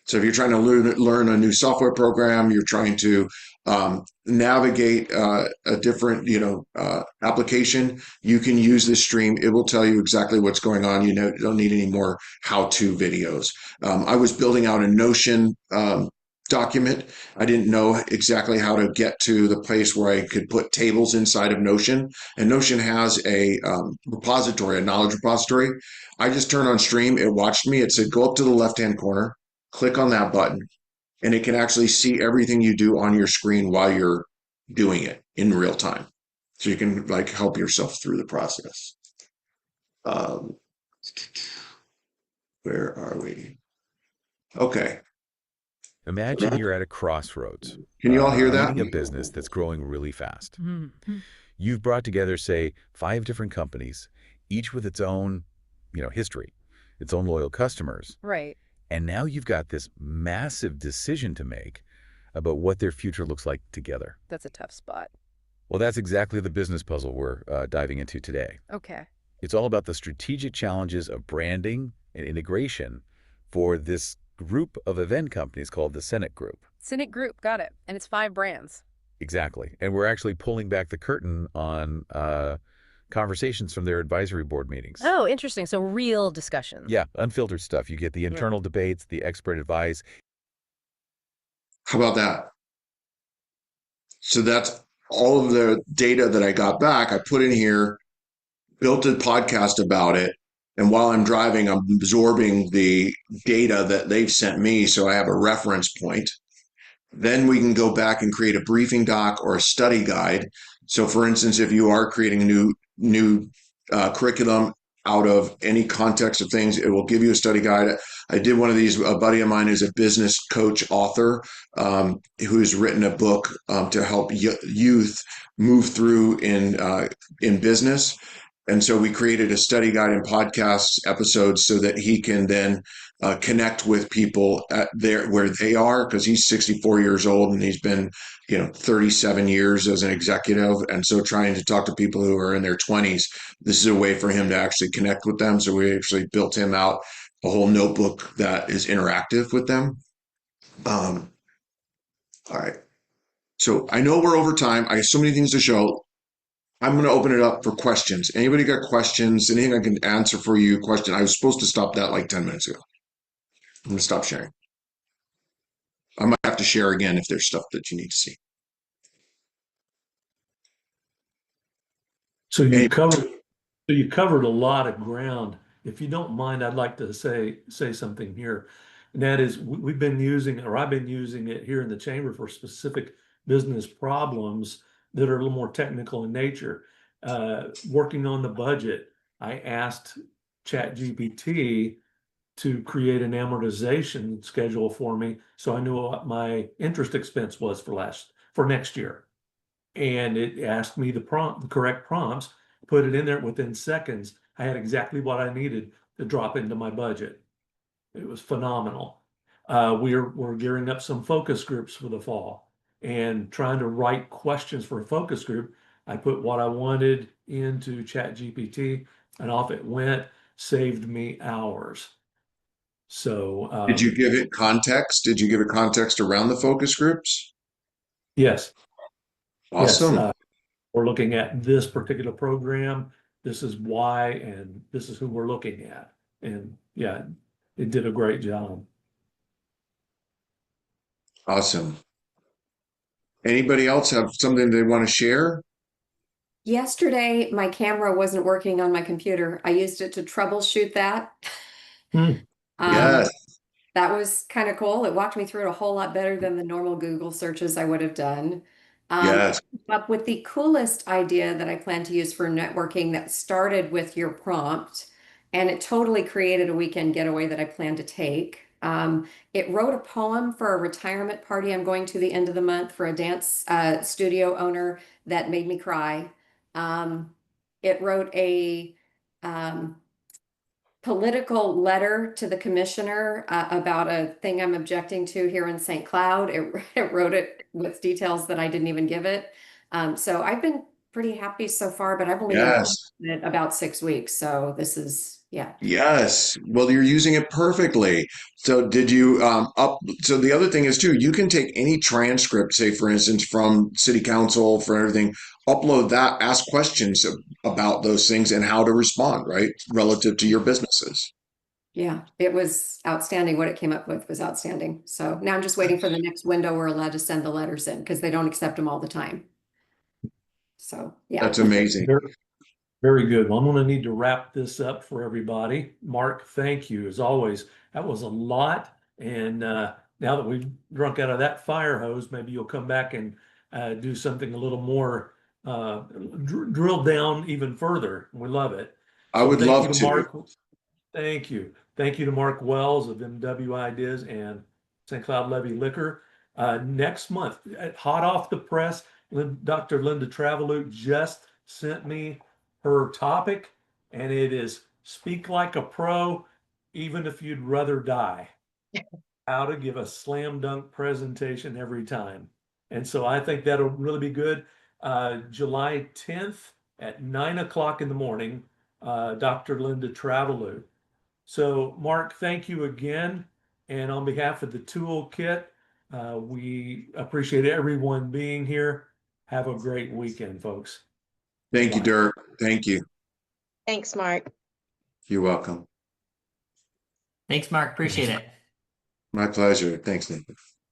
So if you're trying to learn a new software program, you're trying to navigate a different, application, you can use this stream. It will tell you exactly what's going on. You don't need any more how-to videos. I was building out a Notion document. I didn't know exactly how to get to the place where I could put tables inside of Notion. And Notion has a repository, a knowledge repository. I just turned on Stream. It watched me. It said, go up to the left-hand corner, click on that button, and it can actually see everything you do on your screen while you're doing it in real time. So you can like help yourself through the process. Um, where are we? Okay. Imagine you're at a crossroads. Can you all hear that? Leading a business that's growing really fast. You've brought together, say, 5 different companies, each with its own, history, its own loyal customers. Right. And now you've got this massive decision to make about what their future looks like together. That's a tough spot. Well, that's exactly the business puzzle we're diving into today. Okay. It's all about the strategic challenges of branding and integration for this group of event companies called the Senate Group. Senate Group, got it. And it's 5 brands. Exactly. And we're actually pulling back the curtain on conversations from their advisory board meetings. Oh, interesting. So real discussions. Yeah, unfiltered stuff. You get the internal debates, the expert advice. How about that? So that's all of the data that I got back. I put in here, built a podcast about it. And while I'm driving, I'm absorbing the data that they've sent me. So I have a reference point. Then we can go back and create a briefing doc or a study guide. So for instance, if you are creating a new curriculum out of any context of things, it will give you a study guide. I did one of these. A buddy of mine is a business coach author who's written a book to help youth move through in business. And so we created a study guide and podcast episodes so that he can then connect with people at where they are, because he's 64 years old and he's been, 37 years as an executive. And so trying to talk to people who are in their 20s, this is a way for him to actually connect with them. So we actually built him out a whole notebook that is interactive with them. All right. So I know we're over time. I have so many things to show. I'm going to open it up for questions. Anybody got questions? Anything I can answer for you? Question. I was supposed to stop that like 10 minutes ago. I'm going to stop sharing. I might have to share again if there's stuff that you need to see. So Any- you covered a lot of ground. If you don't mind, I'd like to say something here. And that is we've been using, or I've been using it here in the chamber for specific business problems that are a little more technical in nature. Working on the budget, I asked ChatGPT to create an amortization schedule for me so I knew what my interest expense was for next year. And it asked me the correct prompts, put it in there within seconds. I had exactly what I needed to drop into my budget. It was phenomenal. We're gearing up some focus groups for the fall and trying to write questions for a focus group. I put what I wanted into ChatGPT and off it went, saved me hours. So Did you give it context? Did you give it context around the focus groups? yes, yes, Awesome. we're looking at this particular program. This is why, and this is who we're looking at. And yeah, it did a great job. Awesome. Anybody else have something they want to share? Yesterday, my camera wasn't working on my computer. I used it to troubleshoot that. Hmm. Yes. Um, that was kind of cool. It walked me through it a whole lot better than the normal Google searches I would have done. Yes. Up with the coolest idea that I plan to use for networking that started with your prompt, and it totally created a weekend getaway that I plan to take. It wrote a poem for a retirement party I'm going to the end of the month for a dance studio owner that made me cry. It wrote a um, political letter to the commissioner about a thing I'm objecting to here in St. Cloud. It wrote it with details that I didn't even give it. So I've been pretty happy so far, but I've only been playing Yes. with it about 6 weeks. So this is, yeah. Yes. Well, you're using it perfectly. So did you so the other thing is too, you can take any transcript, say for instance, from city council for everything, upload that, ask questions about those things and how to respond, right? Relative to your businesses. Yeah, it was outstanding. What it came up with was outstanding. So now I'm just waiting for the next window we're allowed to send the letters in because they don't accept them all the time. So yeah. That's amazing. Very, very good. Well, I'm going to need to wrap this up for everybody. Mark, thank you as always. That was a lot. And now that we've drunk out of that fire hose, maybe you'll come back and do something a little more drill down even further. We love it. I So would thank you love to to. Mark. Thank you. Thank you to Mark Wells of MW Ideas and St. Cloud Levy Liquor. Next month, hot off the press, Dr. Linda Travelute just sent me her topic, and it is Speak Like a Pro, Even If You'd Rather Die. How to give a slam dunk presentation every time. And so I think that'll really be good. July 10th at 9 o'clock in the morning, Dr. Linda Travelute. So, Mark, thank you again. And on behalf of the Toolkit, we appreciate everyone being here. Have a great weekend, folks. Thank you, Bye. Dirk. Thank you. Thanks, Mark. You're welcome. Thanks, Mark. Appreciate it. My pleasure. Thanks, Nathan.